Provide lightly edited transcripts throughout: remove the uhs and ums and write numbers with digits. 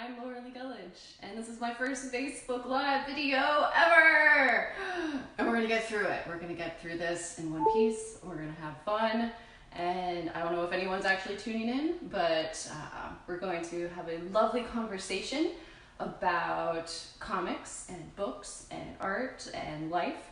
I'm Laura Lee Gulledge, and this is my first Facebook Live video ever! And we're gonna get through it. We're gonna get through this in one piece. We're gonna have fun, and I don't know if anyone's actually tuning in, but we're going to have a lovely conversation about comics and books and art and life.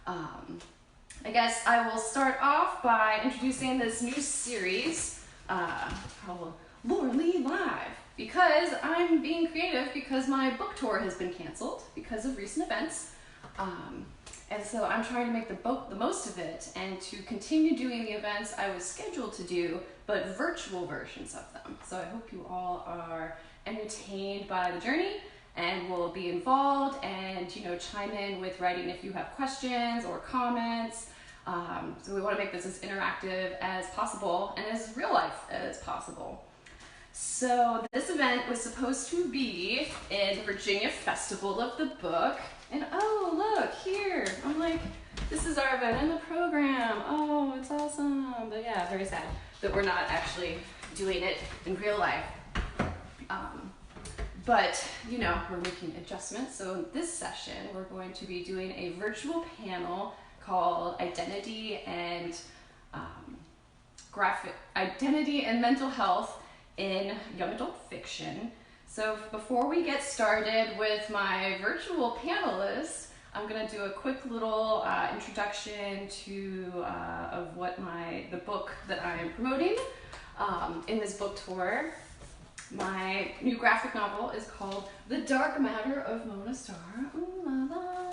I guess I will start off by introducing this new series called Laura Lee Live, because I'm being creative because my book tour has been canceled because of recent events. And so I'm trying to make the most of it and to continue doing the events I was scheduled to do, but virtual versions of them. So I hope you all are entertained by the journey and will be involved and, chime in with writing if you have questions or comments. So we want to make this as interactive as possible and as real life as possible. So this event was supposed to be in the Virginia Festival of the Book. And oh, look, here. I'm like, this is our event in the program. Oh, it's awesome. But yeah, very sad that we're not actually doing it in real life. But, we're making adjustments. So in this session, we're going to be doing a virtual panel called Identity and Mental Health in Young Adult Fiction. So before we get started with my virtual panelists, I'm going to do a quick little introduction of what the book that I am promoting in this book tour. My new graphic novel is called The Dark Matter of Mona Starr. Ooh, la, la.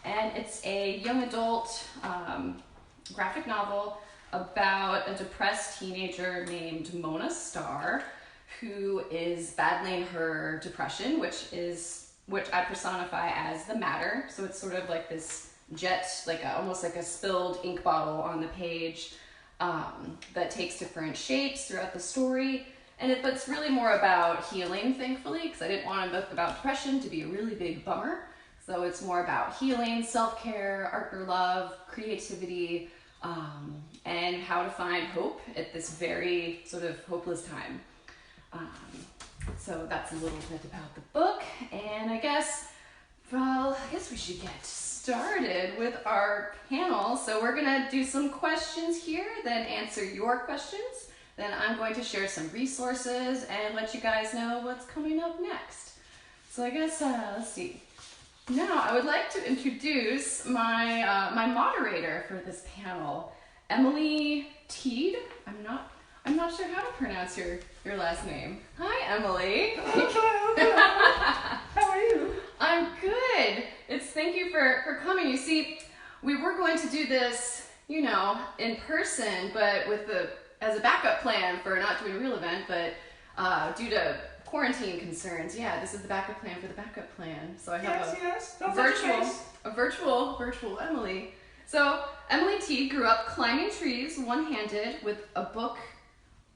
And it's a young adult graphic novel about a depressed teenager named Mona Starr, who is battling her depression, which I personify as the matter. So it's sort of like this jet, almost like a spilled ink bottle on the page that takes different shapes throughout the story. But it's really more about healing, thankfully, because I didn't want a book about depression to be a really big bummer. So it's more about healing, self-care, artnerlove, creativity, and how to find hope at this very sort of hopeless time. So that's a little bit about the book, and I guess we should get started with our panel. So we're gonna do some questions here, then answer your questions. Then I'm going to share some resources and let you guys know what's coming up next. So I guess, let's see. Now, I would like to introduce my moderator for this panel, Emily Theide. I'm not sure how to pronounce your last name. Hi, Emily. Hello. How are you? I'm good. Thank you for coming. You see, we were going to do this, in person, but as a backup plan for not doing a real event, but due to quarantine concerns, this is the backup plan for the backup plan. So I have a virtual Emily. So Emily T grew up climbing trees one-handed with a book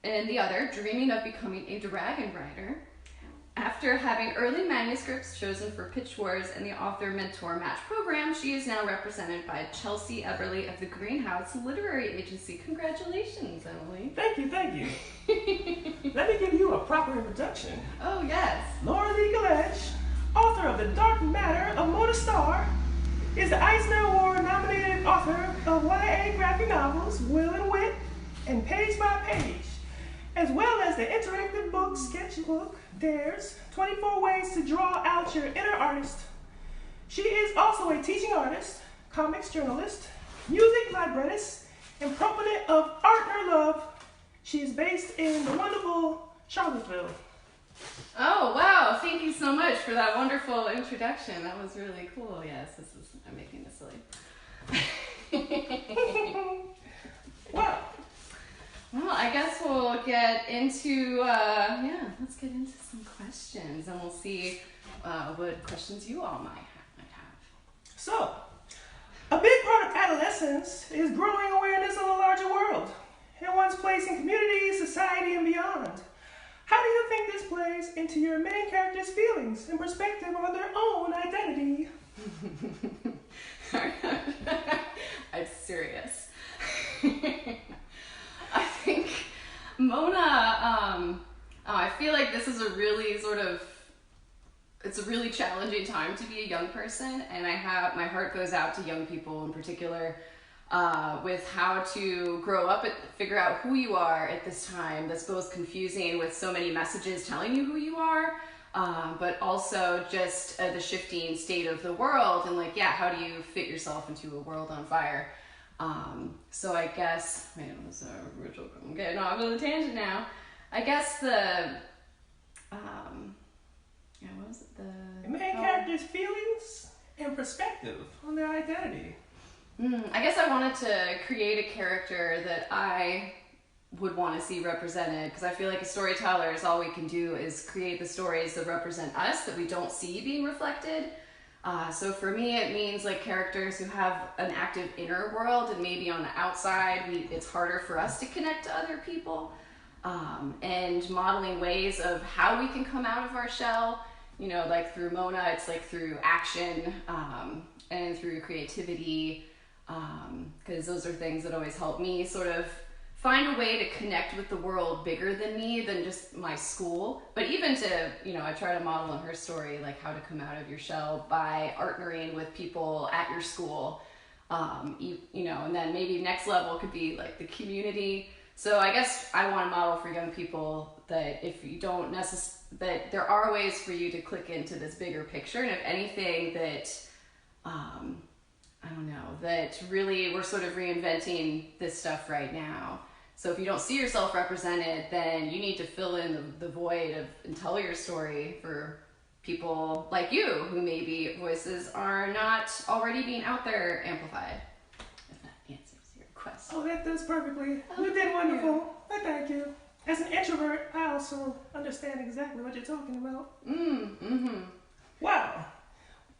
in the other, dreaming of becoming a dragon rider. After having early manuscripts chosen for pitch wars and the author mentor match program, she is now represented by Chelsea Eberly of the Greenhouse Literary Agency. Congratulations, Emily. Thank you. Let me give you a proper introduction. Oh, yes. Laura Lee Gulledge, author of The Dark Matter of Mona Starr, is the Eisner Award-nominated author of YA graphic novels Will and Wit and Page by Page, as well as the interactive book sketchbook Dares 24 Ways to Draw Out Your Inner Artist. She is also a teaching artist, comics journalist, music librettist, and proponent of artnerlove. She is based in the wonderful Charlottesville. Oh, wow. Thank you so much for that wonderful introduction. That was really cool. Yes, I'm making this silly. Well, I guess we'll get into, let's get into some questions, and we'll see what questions you all might have. So, a big part of adolescence is growing awareness of a larger world, and one's place in community, society, and beyond. How do you think this plays into your main character's feelings and perspective on their own identity? I'm serious. I think Mona, I feel like this is a really sort of it's a really challenging time to be a young person, and my heart goes out to young people in particular, with how to grow up and figure out who you are at this time that's both confusing with so many messages telling you who you are, but also just the shifting state of the world, and like, yeah, how do you fit yourself into a world on fire? So I guess, man, I'm getting off on a tangent now. I guess the, what was it? The main character's feelings and perspective on their identity. I guess I wanted to create a character that I would want to see represented, because I feel like as storytellers, all we can do is create the stories that represent us, that we don't see being reflected. So for me, it means like characters who have an active inner world, and maybe on the outside, it's harder for us to connect to other people. And modeling ways of how we can come out of our shell, you know, like through Mona, it's like through action, and through creativity, because those are things that always help me sort of find a way to connect with the world bigger than me, than just my school. But even to, you know, I try to model in her story, like how to come out of your shell by partnering with people at your school, you know, and then maybe next level could be like the community. So I guess I want to model for young people that if you don't that there are ways for you to click into this bigger picture, and if anything that, I don't know, that really we're sort of reinventing this stuff right now. So if you don't see yourself represented, then you need to fill in the void and tell your story for people like you, who maybe voices are not already being out there amplified. If that answers your question. Oh, that does perfectly. You did wonderful. I thank you. As an introvert, I also understand exactly what you're talking about. Wow.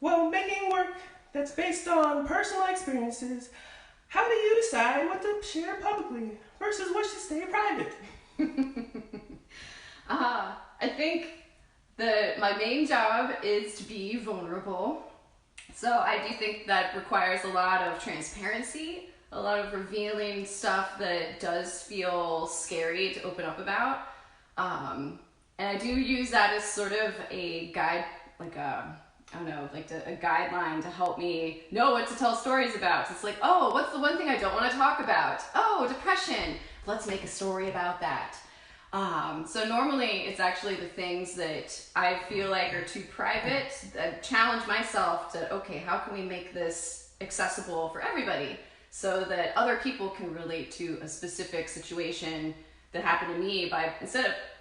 Well, making work that's based on personal experiences, how do you decide what to share publicly versus what should stay private? I think my main job is to be vulnerable. So I do think that requires a lot of transparency, a lot of revealing stuff that does feel scary to open up about. And I do use that as sort of a guide, like a guideline to help me know what to tell stories about. So it's like, oh, what's the one thing I don't want to talk about? Oh, depression. Let's make a story about that. So normally it's actually the things that I feel like are too private that challenge myself to, okay, how can we make this accessible for everybody so that other people can relate to a specific situation that happened to me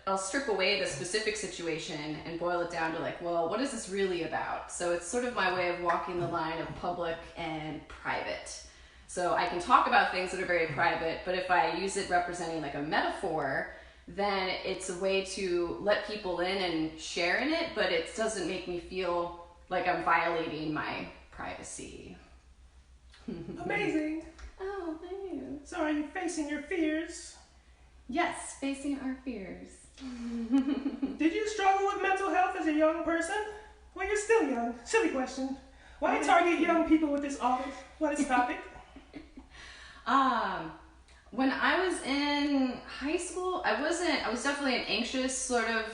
I'll strip away the specific situation and boil it down to like, well, what is this really about? So it's sort of my way of walking the line of public and private. So I can talk about things that are very private, but if I use it representing like a metaphor, then it's a way to let people in and share in it, but it doesn't make me feel like I'm violating my privacy. Amazing. Oh, thank you. So are you facing your fears? Yes, facing our fears. Did you struggle with mental health as a young person? Well, you're still young. Silly question. Why target young people with this topic? When I was in high school, I was definitely an anxious sort of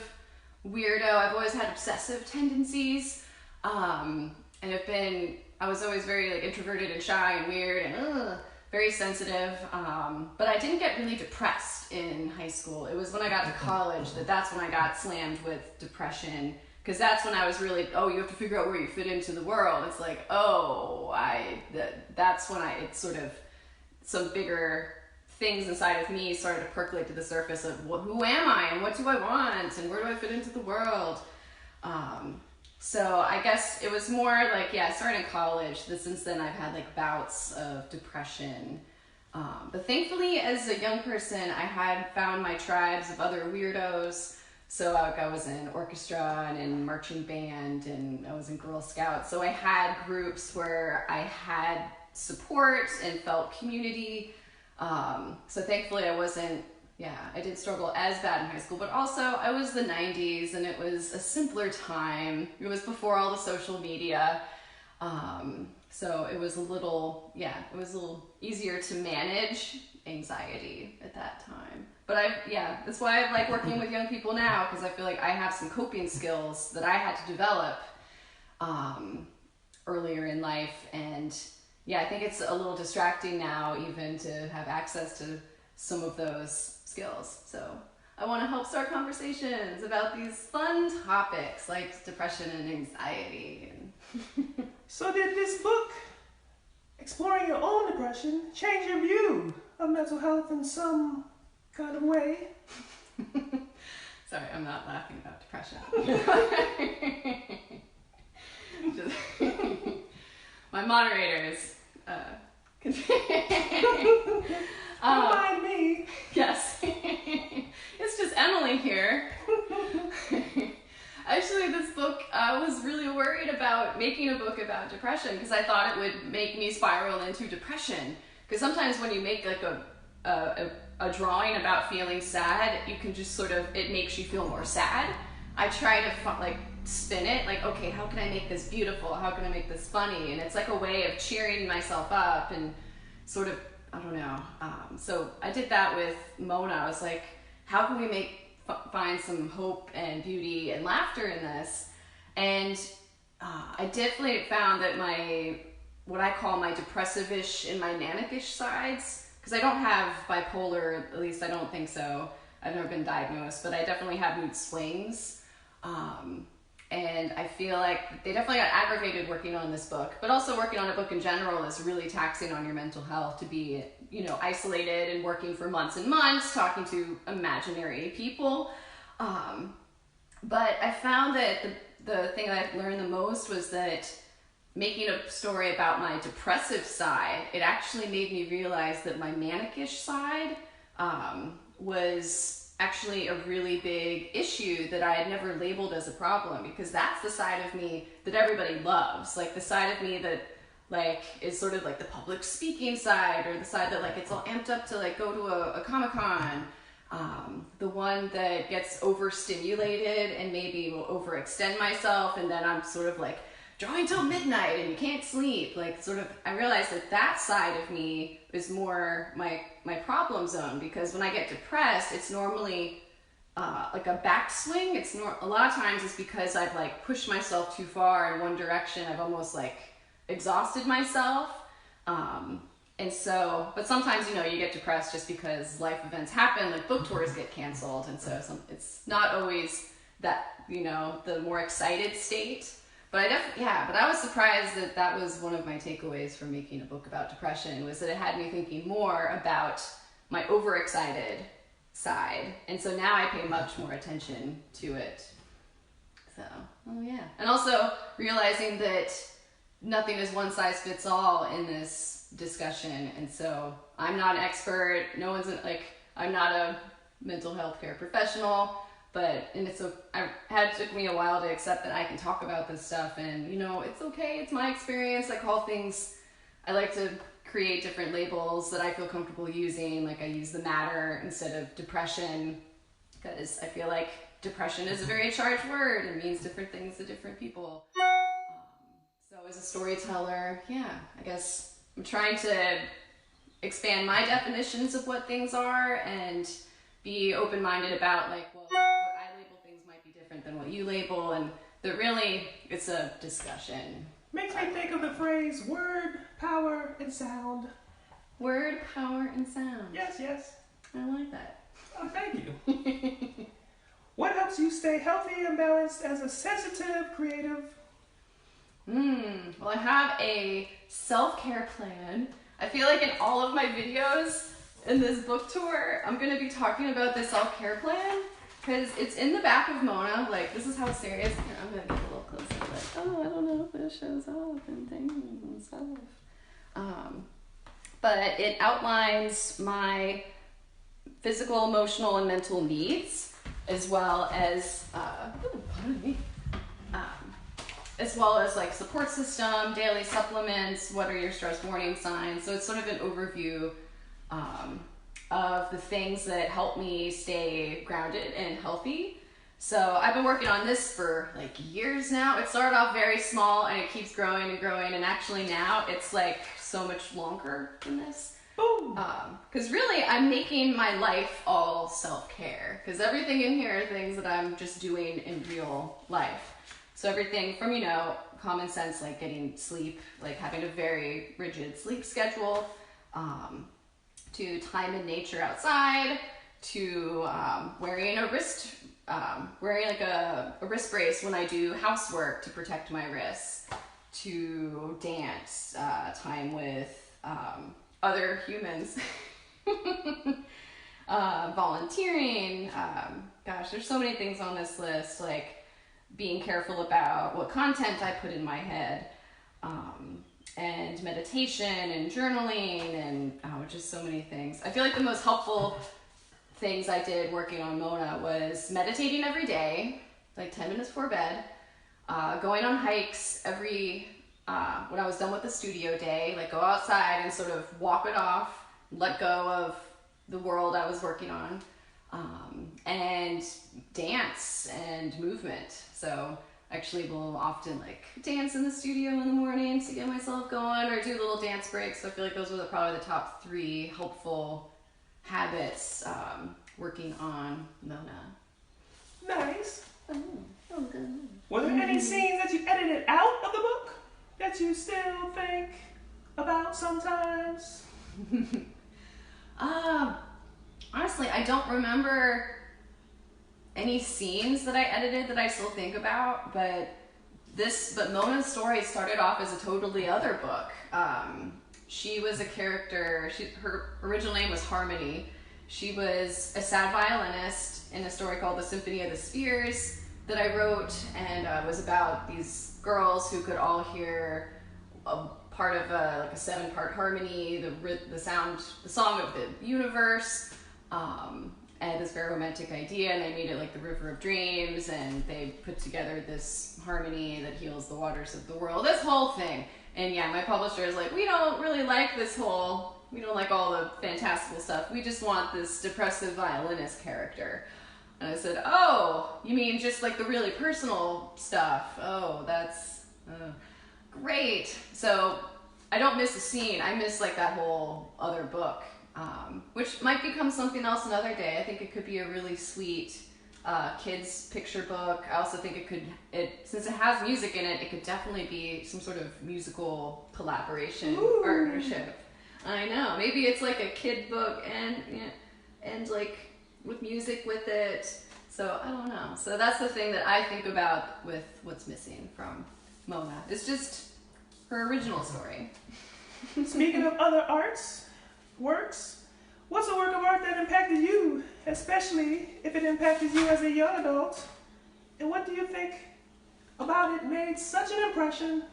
weirdo. I've always had obsessive tendencies. I was always very like introverted and shy and weird and very sensitive. But I didn't get really depressed in high school. It was when I got to college that's when I got slammed with depression. Because that's when I was really, you have to figure out where you fit into the world. It's like, that's when it's sort of some bigger things inside of me started to percolate to the surface of who am I and what do I want and where do I fit into the world. So I guess it was more like, starting in college, since then I've had like bouts of depression. But thankfully as a young person, I had found my tribes of other weirdos. So I was in orchestra and in marching band and I was in Girl Scouts. So I had groups where I had support and felt community. So thankfully I didn't struggle as bad in high school, but also I was the 90s and it was a simpler time. It was before all the social media. So it was a little easier to manage anxiety at that time. yeah, that's why I like working with young people now, because I feel like I have some coping skills that I had to develop earlier in life. And yeah, I think it's a little distracting now even to have access to some of those skills. So I want to help start conversations about these fun topics like depression and anxiety. So did this book, exploring your own depression, change your view of mental health in some kind of way? Sorry, I'm not laughing about depression. My moderators. Don't mind me. Yes. It's just Emily here. Actually, this book, I was really worried about making a book about depression because I thought it would make me spiral into depression. Because sometimes when you make like a drawing about feeling sad, you can just sort of, it makes you feel more sad. I try to like spin it, like, okay, how can I make this beautiful? How can I make this funny? And it's like a way of cheering myself up and sort of, I don't know. So I did that with Mona. I was like, how can we find some hope and beauty and laughter in this? And I definitely found that what I call my depressive-ish and my manic-ish sides, because I don't have bipolar, at least I don't think so. I've never been diagnosed, but I definitely have mood swings. And I feel like they definitely got aggravated working on this book, but also working on a book in general is really taxing on your mental health to be, isolated and working for months and months, talking to imaginary people. But I found that the thing that I learned the most was that making a story about my depressive side, it actually made me realize that my manic-ish side was actually a really big issue that I had never labeled as a problem, because that's the side of me that everybody loves. Like the side of me that like is sort of like the public speaking side, or the side that like it's all amped up to like go to a Comic-Con. The one that gets overstimulated and maybe will overextend myself, and then I'm sort of like drawing till midnight and you can't sleep. Like sort of, I realized that side of me is more my problem zone, because when I get depressed, it's normally like a backswing. A lot of times it's because I've like pushed myself too far in one direction. I've almost like exhausted myself. And so, but sometimes, you get depressed just because life events happen, like book tours get canceled. And so it's not always that, the more excited state. But but I was surprised that was one of my takeaways from making a book about depression, was that it had me thinking more about my overexcited side. And so now I pay much more attention to it. So, yeah. And also realizing that nothing is one size fits all in this discussion. And so I'm not an expert. No one's I'm not a mental health care professional. It took me a while to accept that I can talk about this stuff, and it's okay, it's my experience. I like to create different labels that I feel comfortable using. Like I use the matter instead of depression, because I feel like depression is a very charged word and means different things to different people. So as a storyteller, I guess I'm trying to expand my definitions of what things are and be open-minded about what I label things might be different than what you label, and that really it's a discussion. Makes me think of the phrase word, power, and sound. Word, power, and sound. Yes. I like that. Oh, thank you. What helps you stay healthy and balanced as a sensitive creative? Well, I have a self-care plan. I feel like in all of my videos in this book tour, I'm going to be talking about the self-care plan, because it's in the back of Mona. Like, this is how serious. Here, I'm going to get a little closer. I don't know if it shows up and things and stuff. But it outlines my physical, emotional, and mental needs, as well as like support system, daily supplements, what are your stress warning signs. So it's sort of an overview of the things that help me stay grounded and healthy. So I've been working on this for like years now. It started off very small and it keeps growing and growing, and actually now it's like so much longer than this. Ooh. Because really, I'm making my life all self-care. Because everything in here are things that I'm just doing in real life. So everything from, common sense, like getting sleep, like having a very rigid sleep schedule, to time in nature outside, to wearing a wrist brace when I do housework to protect my wrists, to dance, time with other humans, volunteering. Gosh, there's so many things on this list, like being careful about what content I put in my head, and meditation and journaling and just so many things. I feel like the most helpful things I did working on Mona was meditating every day, like 10 minutes before bed, going on hikes when I was done with the studio day, like go outside and sort of walk it off, let go of the world I was working on, and dance and movement. So actually will often like dance in the studio in the morning to get myself going, or do little dance breaks. So I feel like those were probably the top 3 helpful habits working on Mona. Nice. Oh, good. Were there any scenes that you edited out of the book that you still think about sometimes? Honestly, I don't remember any scenes that I edited that I still think about, but Mona's story started off as a totally other book. She was a character, her original name was Harmony. She was a sad violinist in a story called The Symphony of the Spheres that I wrote, and it was about these girls who could all hear a part of a 7-part harmony, the song of the universe, and this very romantic idea, and they made it like the River of Dreams, and they put together this harmony that heals the waters of the world, this whole thing. And yeah, my publisher is like, we don't really like we don't like all the fantastical stuff, we just want this depressive violinist character. And I said, oh, you mean just like the really personal stuff? Oh, that's great. So I don't miss a scene, I miss like that whole other book. Which might become something else another day. I think it could be a really sweet kids picture book. I also think since it has music in it, it could definitely be some sort of musical collaboration, partnership. I know, maybe it's like a kid book and like with music with it. So I don't know. So that's the thing that I think about with what's missing from Mona. It's just her original story. Speaking of other works, what's a work of art that impacted you, especially if it impacted you as a young adult? And what do you think about it made such an impression?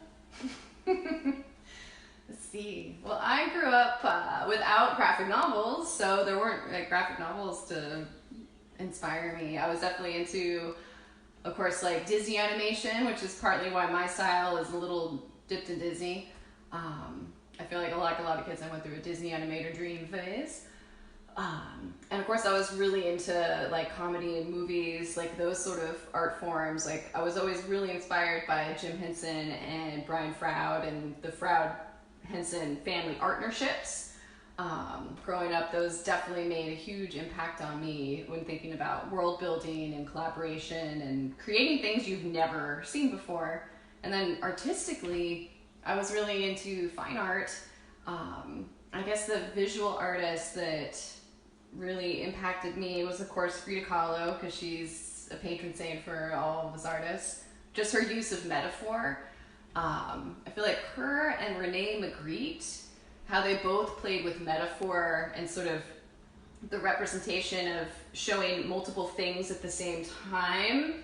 Let's see. Well, I grew up without graphic novels, so there weren't like graphic novels to inspire me. I was definitely into, of course, like Disney animation, which is partly why my style is a little dipped in Disney. I feel like a lot of kids, I went through a Disney animator dream phase. And of course I was really into like comedy and movies, like those sort of art forms. Like I was always really inspired by Jim Henson and Brian Froud and the Froud-Henson family partnerships. Growing up, those definitely made a huge impact on me when thinking about world building and collaboration and creating things you've never seen before. And then artistically, I was really into fine art. I guess the visual artist that really impacted me was, of course, Frida Kahlo, because she's a patron saint for all of us artists. Just her use of metaphor. I feel like her and Renee Magritte, how they both played with metaphor and sort of the representation of showing multiple things at the same time,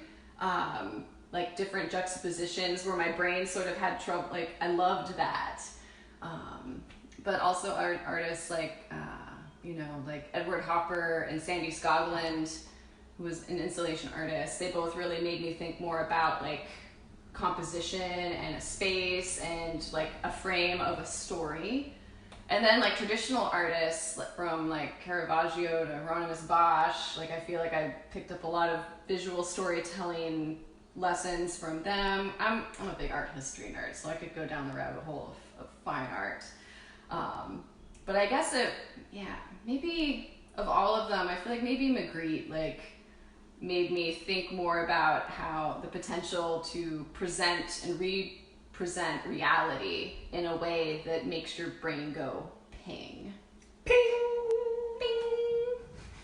like different juxtapositions where my brain sort of had trouble, like I loved that. But also artists like, like Edward Hopper and Sandy Scogland, who was an installation artist, they both really made me think more about like composition and a space and like a frame of a story. And then like traditional artists from like Caravaggio to Hieronymus Bosch, like I feel like I picked up a lot of visual storytelling lessons from them. I'm a big art history nerd, so I could go down the rabbit hole of fine art. But I guess maybe of all of them, I feel like maybe Magritte, like, made me think more about how the potential to present and represent reality in a way that makes your brain go ping. Ping! Ping!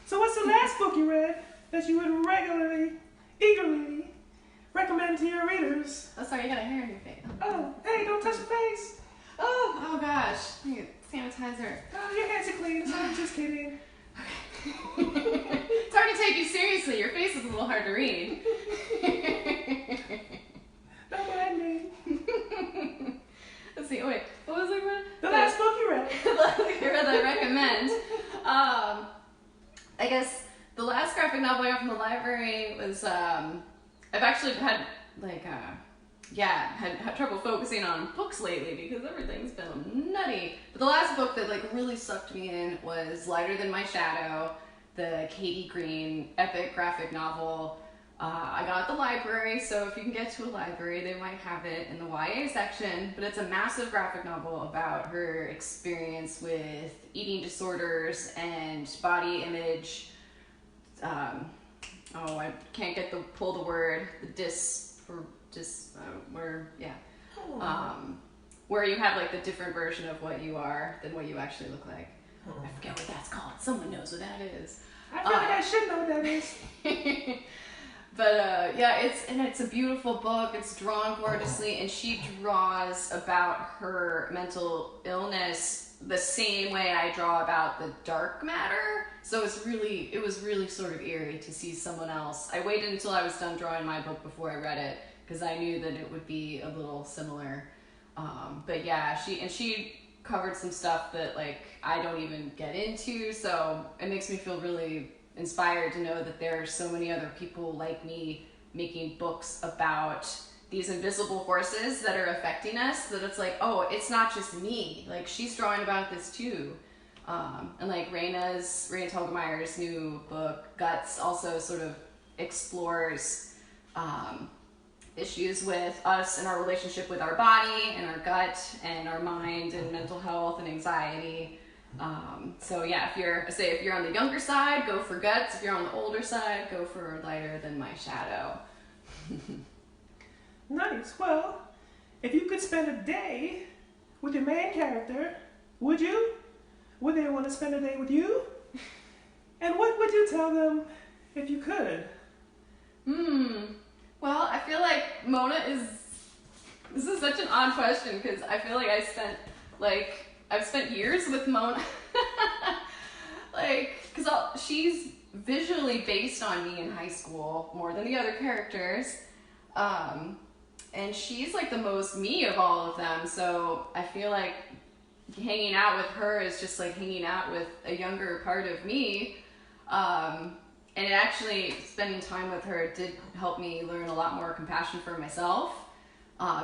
So what's the last book you read that you would eagerly recommend to your readers? Oh, sorry, you got a hair in your face. Oh, hey, don't touch your face. Oh gosh. Sanitizer. Oh, your hands are clean, so I'm just kidding. It's hard to take you seriously. Your face is a little hard to read. Don't mind me. Let's see. Wait, what was it? The last book you read. The last book I read that I recommend. I guess the last graphic novel I got from the library was. I've actually had had trouble focusing on books lately because everything's been nutty. But the last book that like really sucked me in was Lighter Than My Shadow, the Katie Green epic graphic novel. I got it at the library, so if you can get to a library, they might have it in the YA section. But it's a massive graphic novel about her experience with eating disorders and body image. I can't pull the word. Where you have like the different version of what you are than what you actually look like. I forget what that's called. Someone knows what that is. I feel like I should know what that is. But it's a beautiful book. It's drawn gorgeously, and she draws about her mental illness the same way I draw about the dark matter. So it was really sort of eerie to see someone else. I waited until I was done drawing my book before I read it because I knew that it would be a little similar. But yeah, she covered some stuff that like I don't even get into, so it makes me feel really inspired to know that there are so many other people like me making books about these invisible forces that are affecting us, that it's like, oh, it's not just me, like she's drawing about this too. And like Raina Telgemeier's new book Guts also sort of explores issues with us and our relationship with our body and our gut and our mind and mental health and anxiety. So yeah, if you're on the younger side, go for Guts. If you're on the older side, go for Lighter Than My Shadow. Nice. Well, if you could spend a day with your main character, would you? Would they want to spend a day with you? And what would you tell them if you could? Well, I feel like Mona this is such an odd question because I feel like I've spent years with Mona. Because she's visually based on me in high school more than the other characters. And she's like the most me of all of them. So I feel like hanging out with her is just like hanging out with a younger part of me. And actually spending time with her did help me learn a lot more compassion for myself.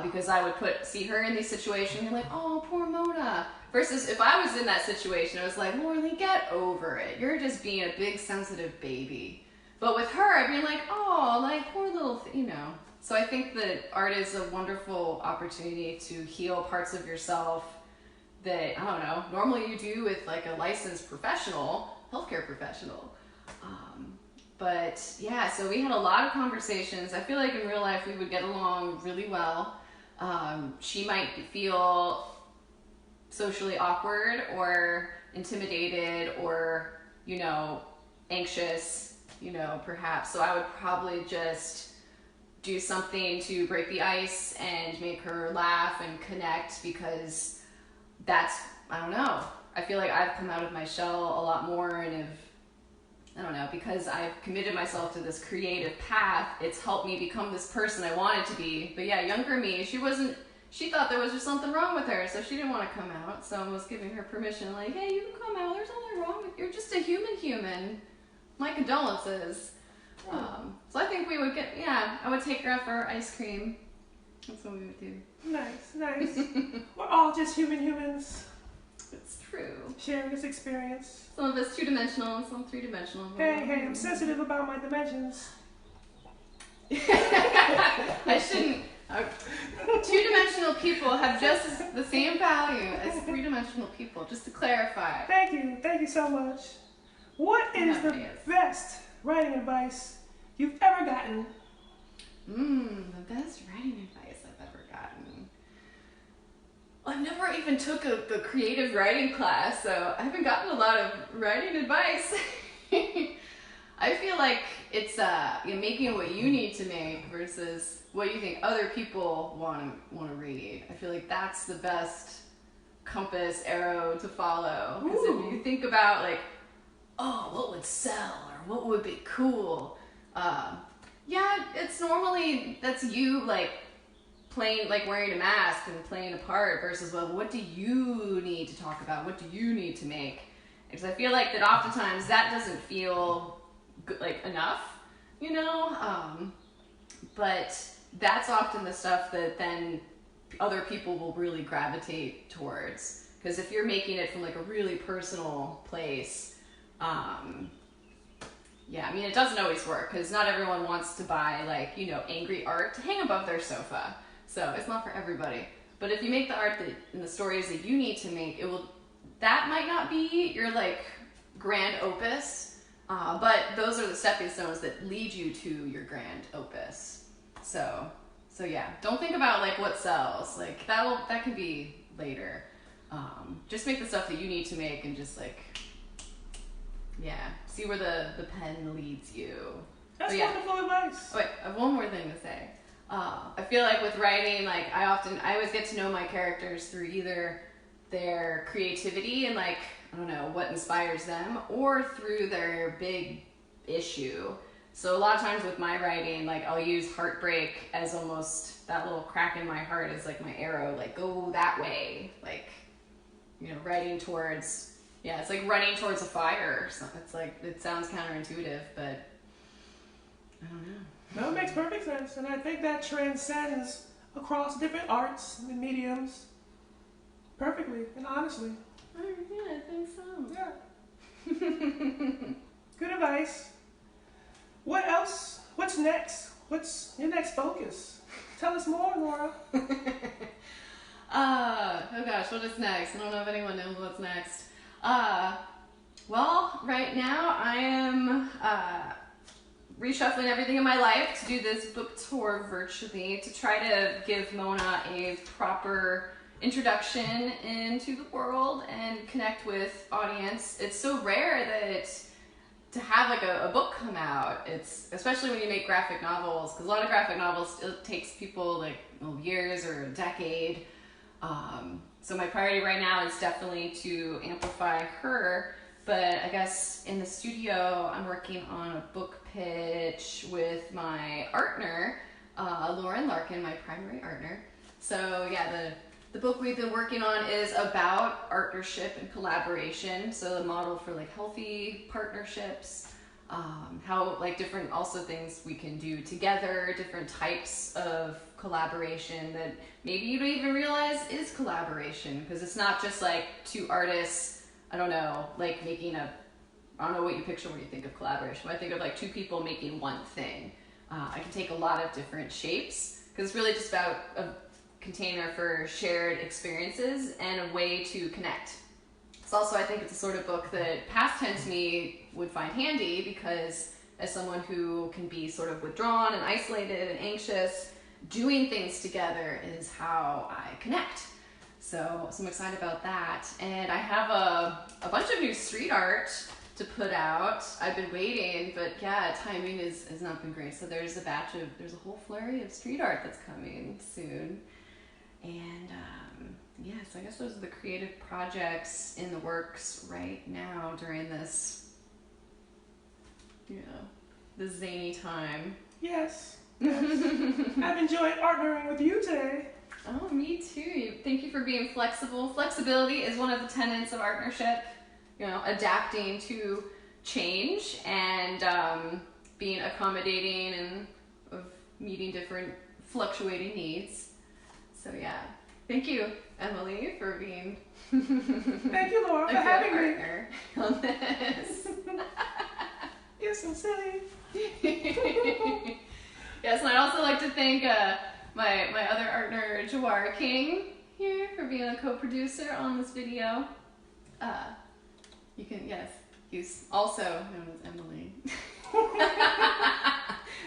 Because I would see her in these situations and like, oh, poor Mona. Versus if I was in that situation, I was like, Laura Lee, get over it. You're just being a big sensitive baby. But with her, I'd be like, oh, like poor little, So I think that art is a wonderful opportunity to heal parts of yourself that, I don't know, normally you do with like a licensed professional, healthcare professional. But yeah, so we had a lot of conversations. I feel like in real life we would get along really well. She might feel socially awkward or intimidated or, anxious, perhaps. So I would probably just do something to break the ice and make her laugh and connect because I don't know. I feel like I've come out of my shell a lot more and because I've committed myself to this creative path, it's helped me become this person I wanted to be. But yeah, younger me, she thought there was just something wrong with her, so she didn't want to come out. So I was giving her permission, like, hey, you can come out, there's nothing wrong with you. You're just a human. My condolences. So I think I would take her out for ice cream. That's what we would do. Nice. We're all just humans. It's true. Sharing this experience. Some of us 2-dimensional and some 3-dimensional. Hey, I'm sensitive about my dimensions. I shouldn't. 2-dimensional people have just the same value as three-dimensional people, just to clarify. Thank you so much. What is the best writing advice you've ever gotten? The best writing advice I've ever gotten. I've never even took a creative writing class, so I haven't gotten a lot of writing advice. I feel like it's you're making what you need to make versus what you think other people want to read. I feel like that's the best compass arrow to follow. Because if you think about like, oh, what would sell or what would be cool? Yeah, it's normally that's you like playing, like wearing a mask and playing a part versus, well, what do you need to talk about? What do you need to make? Because I feel like that oftentimes that doesn't feel good, like enough, you know? But that's often the stuff that then other people will really gravitate towards. Because if you're making it from like a really personal place, yeah, I mean, it doesn't always work because not everyone wants to buy like, you know, angry art to hang above their sofa. So it's not for everybody. But if you make the art that and the stories that you need to make, that might not be your like grand opus, but those are the stepping stones that lead you to your grand opus. So yeah, don't think about like what sells. Like that can be later. Just make the stuff that you need to make and just like, yeah, see where the pen leads you. That's wonderful advice. Oh, wait, I have one more thing to say. I feel like with writing, like I always get to know my characters through either their creativity and like, I don't know, what inspires them, or through their big issue. So a lot of times with my writing, like I'll use heartbreak as almost that little crack in my heart as like my arrow, like go that way, like, you know, writing towards, yeah, it's like running towards a fire. So it's like, it sounds counterintuitive, but I don't know. No, it makes perfect sense, and I think that transcends across different arts and mediums perfectly and honestly. Yeah, I think so. Yeah. Good advice. What else? What's next? What's your next focus? Tell us more, Laura. Oh gosh, what is next? I don't know if anyone knows what's next. Well, right now I am reshuffling everything in my life to do this book tour virtually to try to give Mona a proper introduction into the world and connect with audience. It's so rare that to have like a book come out, it's especially when you make graphic novels, because a lot of graphic novels, it takes people like years or a decade. So my priority right now is definitely to amplify her, but I guess in the studio I'm working on a book pitch with my Artner, Lauren Larkin, my primary Artner. So yeah, the book we've been working on is about partnership and collaboration. So the model for like healthy partnerships, how like different also things we can do together, different types of collaboration that maybe you don't even realize is collaboration, because it's not just like two artists, I don't know, like making I don't know what you picture when you think of collaboration, but I think of like two people making one thing. I can take a lot of different shapes, because it's really just about a container for shared experiences and a way to connect. It's also, I think it's a sort of book that past tense me would find handy, because as someone who can be sort of withdrawn and isolated and anxious, doing things together is how I connect. So I'm excited about that. And I have a bunch of new street art to put out. I've been waiting, but yeah, timing has not been great. So there's a whole flurry of street art that's coming soon. And yeah, so I guess those are the creative projects in the works right now during this, you know, this zany time. Yes. I've enjoyed partnering with you today. Oh, me too. Thank you for being flexible. Flexibility is one of the tenets of partnership. You know, adapting to change and being accommodating and of meeting different fluctuating needs. So yeah, thank you, Emily, for being thank you, Laura, for having partner on this. You're so silly. Yes, and I'd also like to thank my other Artner Jawara King here for being a co-producer on this video. You can, yes, he's also known as Emily.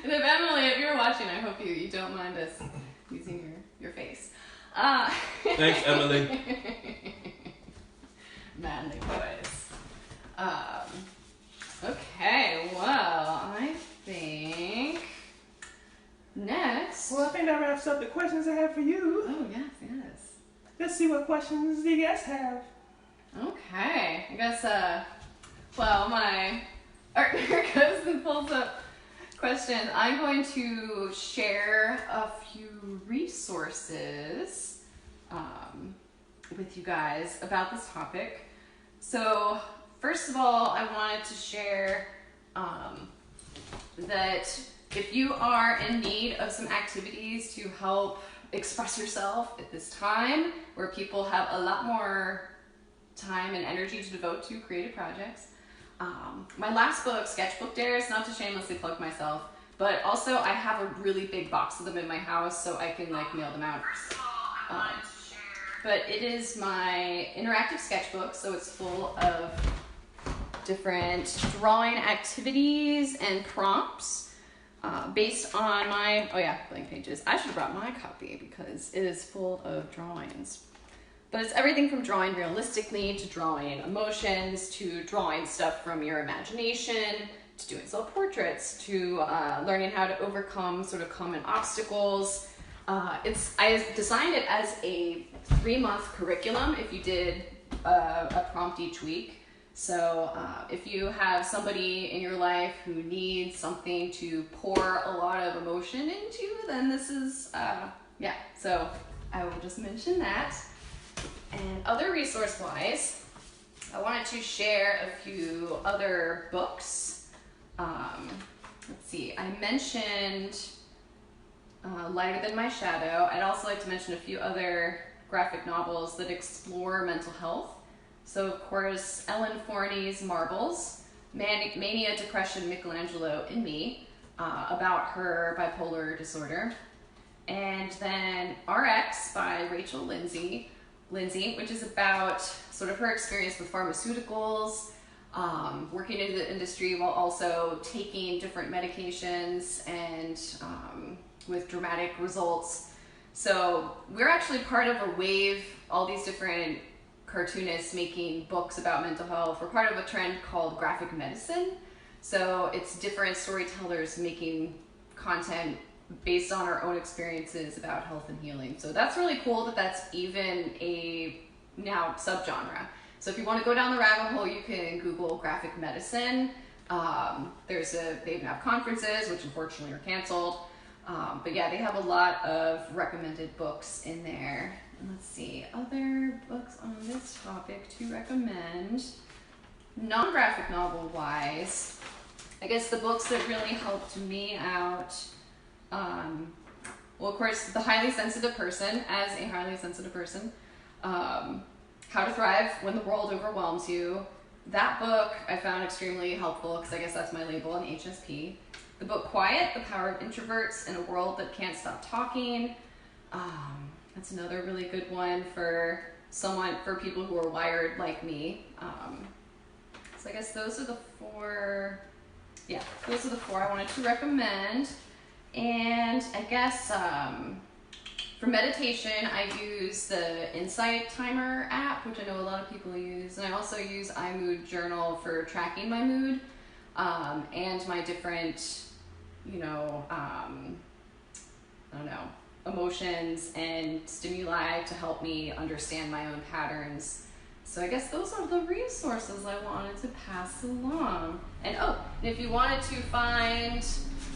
And if Emily, if you're watching, I hope you don't mind us using your face. Thanks, Emily. Manly voice. Okay, well, I think next. Well, I think that wraps up the questions I have for you. Oh, yes, yes. Let's see what questions the guests have. Okay, I guess, well, my Artner goes and pulls up questions. I'm going to share a few resources with you guys about this topic. So, first of all, I wanted to share that if you are in need of some activities to help express yourself at this time, where people have a lot more time and energy to devote to creative projects, my last book, Sketchbook Dares, not to shamelessly plug myself, but also I have a really big box of them in my house so I can like mail them out. But it is my interactive sketchbook, so it's full of different drawing activities and prompts based on my, oh yeah, blank pages. I should have brought my copy because it is full of drawings. But it's everything from drawing realistically to drawing emotions to drawing stuff from your imagination to doing self-portraits to learning how to overcome sort of common obstacles. I designed it as a 3-month curriculum if you did a prompt each week. So if you have somebody in your life who needs something to pour a lot of emotion into, then this is, yeah, so I will just mention that. And other resource-wise, I wanted to share a few other books. Let's see, I mentioned Lighter Than My Shadow. I'd also like to mention a few other graphic novels that explore mental health. So, of course, Ellen Forney's Marbles, Mania, Depression, Michelangelo, and Me, about her bipolar disorder. And then RX by Rachel Lindsay, which is about sort of her experience with pharmaceuticals, working in the industry while also taking different medications and with dramatic results. So we're actually part of a wave, all these different cartoonists making books about mental health. We're part of a trend called graphic medicine. So it's different storytellers making content based on our own experiences about health and healing. So that's really cool that that's even a now subgenre. So if you want to go down the rabbit hole, you can Google graphic medicine. They even have conferences, which unfortunately are canceled. But yeah, they have a lot of recommended books in there. And let's see, other books on this topic to recommend. Non-graphic novel wise, I guess the books that really helped me out, well, of course, The Highly Sensitive Person, as a highly sensitive person, How to Thrive When the World Overwhelms You. That book I found extremely helpful because I guess that's my label on HSP. The book Quiet, The Power of Introverts in a World That Can't Stop Talking. That's another really good one for people who are wired like me. So I guess those are the four I wanted to recommend. And I guess for meditation, I use the Insight Timer app, which I know a lot of people use. And I also use iMood Journal for tracking my mood and my different, emotions and stimuli to help me understand my own patterns. So I guess those are the resources I wanted to pass along. And if you wanted to find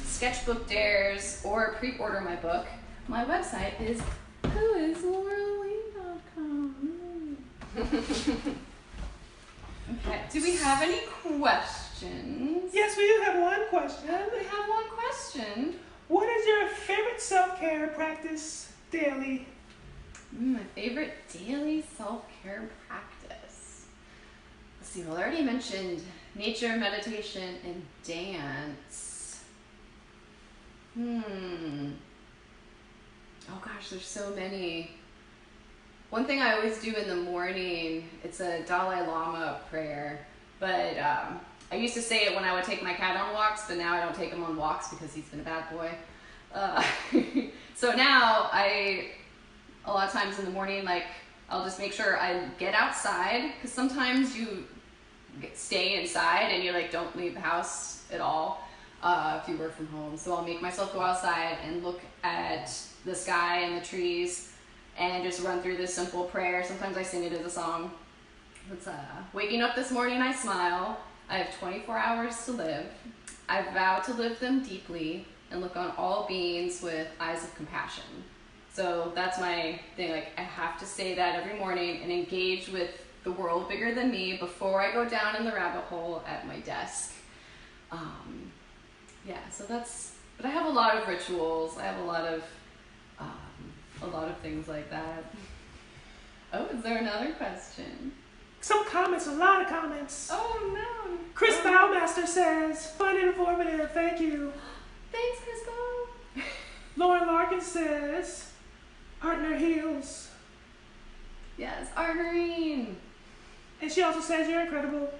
Sketchbook Dares or pre-order my book, my website is whoislauralee.com. Okay, do we have any questions? Yes, we do have one question. We have one question. What is your favorite self-care practice daily? My favorite daily self-care practice. Let's see, well, I already mentioned nature, meditation, and dance. gosh, there's so many. One thing I always do in the morning, it's a Dalai Lama prayer, but I used to say it when I would take my cat on walks, but now I don't take him on walks because he's been a bad boy. So now a lot of times in the morning, like, I'll just make sure I get outside, because sometimes you stay inside and you like don't leave the house at all if you work from home. So I'll make myself go outside and look at the sky and the trees and just run through this simple prayer. Sometimes I sing it as a song. It's waking up this morning, I smile. I have 24 hours to live. I vow to live them deeply and look on all beings with eyes of compassion. So that's my thing. Like, I have to say that every morning and engage with the world bigger than me before I go down in the rabbit hole at my desk. Yeah, so that's, but I have a lot of rituals. I have a lot of things like that. Oh, is there another question? Some comments, a lot of comments. Oh no. Chris Bowmaster says, fun and informative, thank you. Thanks, Crystal. Lauren Larkin says, Artner heals. Yes, Artnerine. And she also says you're incredible.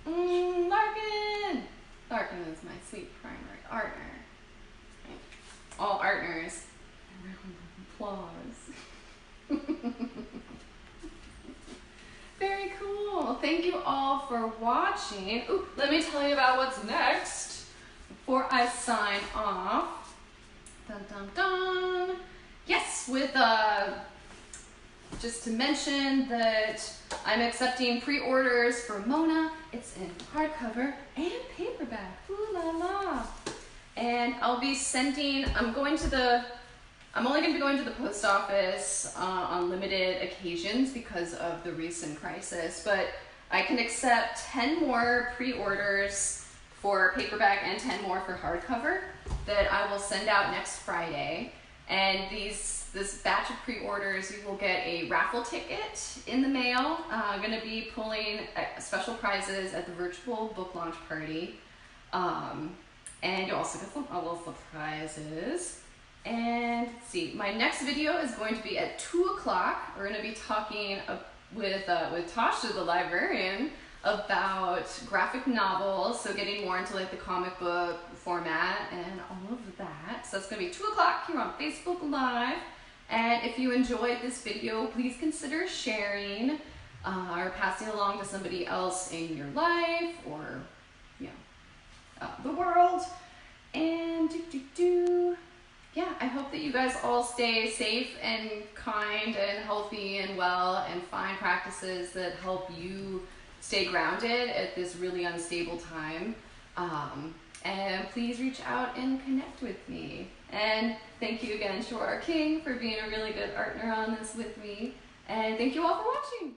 Larkin. Larkin is my sweet primary Artner. All Artners. A round of applause. Very cool. Thank you all for watching. Ooh, let me tell you about what's next before I sign off. Dun dun dun. Yes, with just to mention that I'm accepting pre-orders for Mona. It's in hardcover and paperback. Ooh la la. And I'll be sending, I'm only going to be going to the post office on limited occasions because of the recent crisis, but I can accept 10 more pre-orders for paperback and 10 more for hardcover that I will send out next Friday. And this batch of pre-orders, you will get a raffle ticket in the mail. I'm going to be pulling special prizes at the virtual book launch party. And you'll also get some other surprises. And let's see, my next video is going to be at 2 o'clock. We're going to be talking with Tasha, the librarian, about graphic novels, so getting more into like the comic book format and all of that. So that's going to be 2 o'clock here on Facebook Live. And if you enjoyed this video, please consider sharing or passing along to somebody else in your life or the world. And yeah, I hope that you guys all stay safe and kind and healthy and well and find practices that help you stay grounded at this really unstable time. And please reach out and connect with me. And thank you again, Jawara King, for being a really good Artner on this with me. And thank you all for watching.